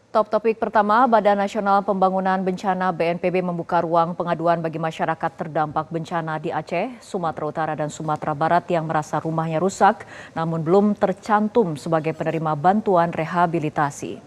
Top topik pertama, Badan Nasional Pembangunan Bencana BNPB membuka ruang pengaduan bagi masyarakat terdampak bencana di Aceh, Sumatera Utara, dan Sumatera Barat yang merasa rumahnya rusak, namun belum tercantum sebagai penerima bantuan rehabilitasi.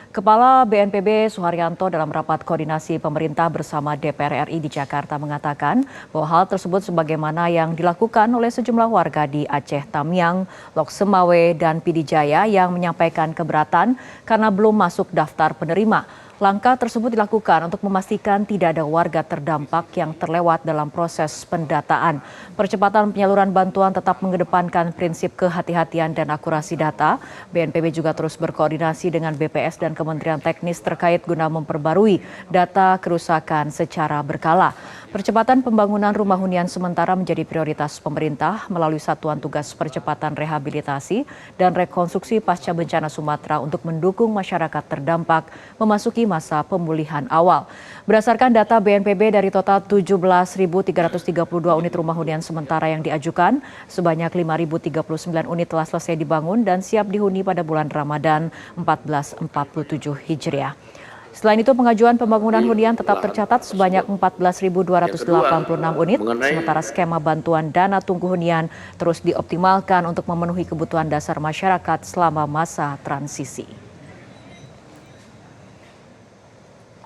Kepala BNPB Suharyanto dalam rapat koordinasi pemerintah bersama DPR RI di Jakarta mengatakan bahwa hal tersebut sebagaimana yang dilakukan oleh sejumlah warga di Aceh Tamiang, Lok Semawe, dan Pidijaya yang menyampaikan keberatan karena belum masuk daftar penerima. Langkah tersebut dilakukan untuk memastikan tidak ada warga terdampak yang terlewat dalam proses pendataan. Percepatan penyaluran bantuan tetap mengedepankan prinsip kehati-hatian dan akurasi data. BNPB juga terus berkoordinasi dengan BPS dan Kementerian Teknis terkait guna memperbarui data kerusakan secara berkala. Percepatan pembangunan rumah hunian sementara menjadi prioritas pemerintah melalui Satuan Tugas Percepatan Rehabilitasi dan Rekonstruksi Pasca Bencana Sumatera untuk mendukung masyarakat terdampak memasuki masa pemulihan awal. Berdasarkan data BNPB dari total 17.332 unit rumah hunian sementara yang diajukan, sebanyak 5.039 unit telah selesai dibangun dan siap dihuni pada bulan Ramadan 1447 Hijriah. Selain itu, pengajuan pembangunan hunian tetap tercatat sebanyak 14.286 unit, sementara skema bantuan dana tunggu hunian terus dioptimalkan untuk memenuhi kebutuhan dasar masyarakat selama masa transisi.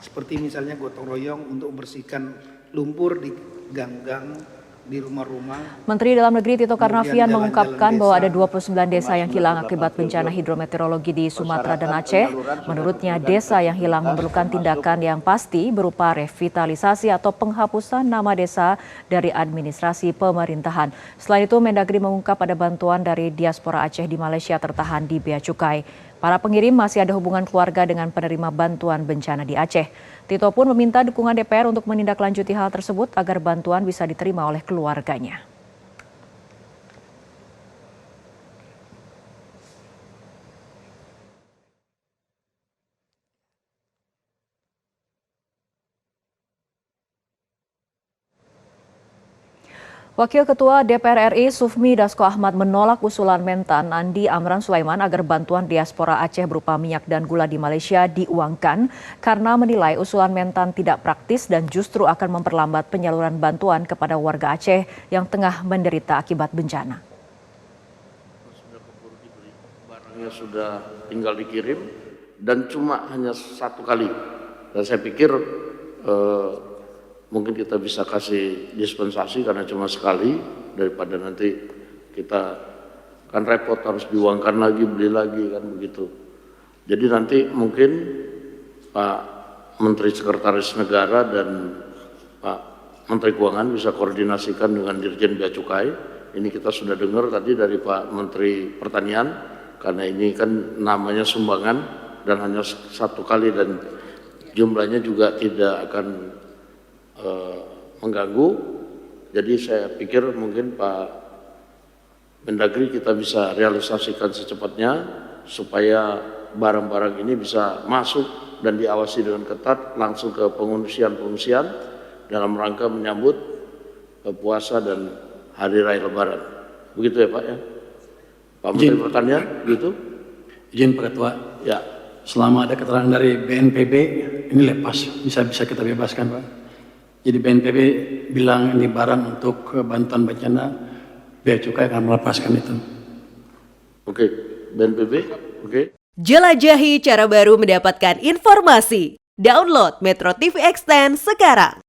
Seperti misalnya gotong royong untuk membersihkan lumpur di gang-gang, di rumah-rumah. Menteri Dalam Negeri Tito Karnavian mengungkapkan bahwa ada 29 desa yang hilang akibat bencana hidrometeorologi di Sumatera dan Aceh. Menurutnya, desa yang hilang memerlukan tindakan yang pasti berupa revitalisasi atau penghapusan nama desa dari administrasi pemerintahan. Selain itu, Mendagri mengungkap ada bantuan dari diaspora Aceh di Malaysia tertahan di Bea Cukai. Para pengirim masih ada hubungan keluarga dengan penerima bantuan bencana di Aceh. Tito pun meminta dukungan DPR untuk menindaklanjuti hal tersebut agar bantuan bisa diterima oleh keluarganya. Wakil Ketua DPR RI Sufmi Dasko Ahmad menolak usulan Mentan Andi Amran Sulaiman agar bantuan diaspora Aceh berupa minyak dan gula di Malaysia diuangkan karena menilai usulan Mentan tidak praktis dan justru akan memperlambat penyaluran bantuan kepada warga Aceh yang tengah menderita akibat bencana. Barangnya sudah tinggal dikirim dan cuma hanya satu kali. Dan saya pikir mungkin kita bisa kasih dispensasi karena cuma sekali, daripada nanti kita kan repot harus diuangkan lagi, beli lagi kan begitu. Jadi nanti mungkin Pak Menteri Sekretaris Negara dan Pak Menteri Keuangan bisa koordinasikan dengan Dirjen Bea Cukai. Ini kita sudah dengar tadi dari Pak Menteri Pertanian, karena ini kan namanya sumbangan dan hanya satu kali dan jumlahnya juga tidak akan mengganggu. Jadi saya pikir mungkin Pak Mendagri kita bisa realisasikan secepatnya supaya barang-barang ini bisa masuk dan diawasi dengan ketat langsung ke pengungsian-pengungsian dalam rangka menyambut puasa dan Hari Raya Lebaran. Begitu ya Pak ya? Pak Menteri Pertanian, begitu? Izin Pak Ketua. Ya. Selama ada keterangan dari BNPB, ini lepas, bisa kita bebaskan Pak. Jadi BNPB bilang ini barang untuk bantuan bencana, Bea Cukai akan melepaskan itu. Oke, BNPB, oke. Jelajahi cara baru mendapatkan informasi. Download Metro TV Extend sekarang.